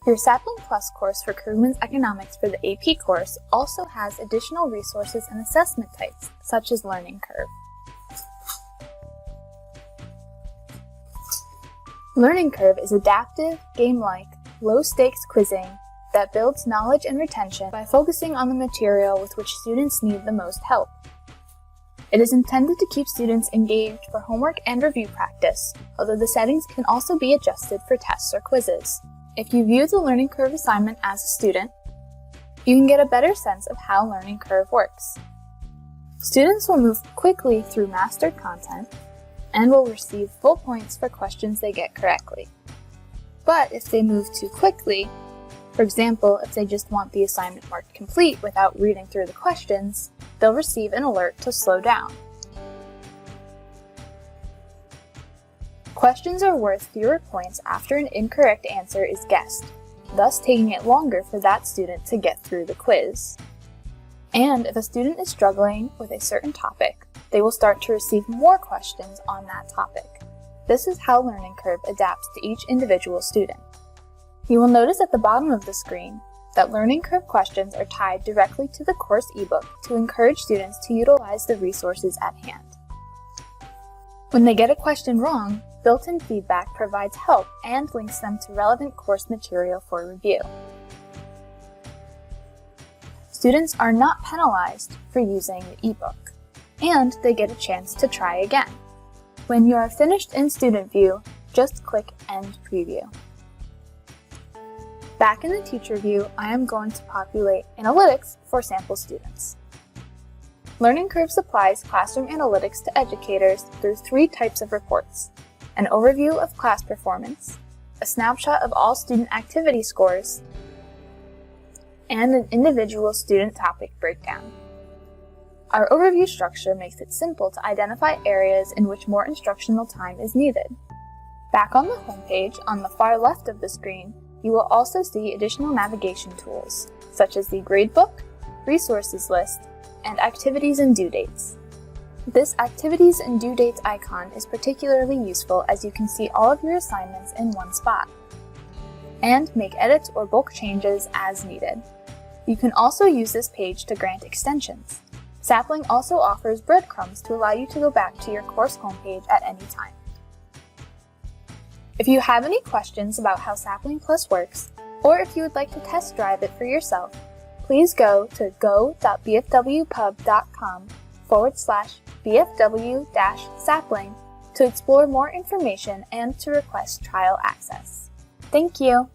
Your SaplingPlus course for Krugman's Economics for the AP course also has additional resources and assessment types, such as LearningCurve. LearningCurve is adaptive, game-like, low-stakes quizzing that builds knowledge and retention by focusing on the material with which students need the most help. It is intended to keep students engaged for homework and review practice, although the settings can also be adjusted for tests or quizzes. If you view the LearningCurve assignment as a student, you can get a better sense of how LearningCurve works. Students will move quickly through mastered content and will receive full points for questions they get correctly. But if they move too quickly, for example, if they just want the assignment marked complete without reading through the questions, they'll receive an alert to slow down. Questions are worth fewer points after an incorrect answer is guessed, thus taking it longer for that student to get through the quiz. And if a student is struggling with a certain topic, they will start to receive more questions on that topic. This is how LearningCurve adapts to each individual student. You will notice at the bottom of the screen that LearningCurve questions are tied directly to the course ebook to encourage students to utilize the resources at hand. When they get a question wrong, built-in feedback provides help and links them to relevant course material for review. Students are not penalized for using the ebook, and they get a chance to try again. When you are finished in Student View, just click End Preview. Back in the Teacher View, I am going to populate analytics for sample students. LearningCurve supplies classroom analytics to educators through 3 types of reports: an overview of class performance, a snapshot of all student activity scores, and an individual student topic breakdown. Our overview structure makes it simple to identify areas in which more instructional time is needed. Back on the home page, on the far left of the screen, you will also see additional navigation tools, such as the gradebook, resources list, and activities and due dates. This activities and due dates icon is particularly useful as you can see all of your assignments in one spot, and make edits or bulk changes as needed. You can also use this page to grant extensions. Sapling also offers breadcrumbs to allow you to go back to your course homepage at any time. If you have any questions about how SaplingPlus works, or if you would like to test drive it for yourself, please go to go.bfwpub.com/bfw-sapling to explore more information and to request trial access. Thank you!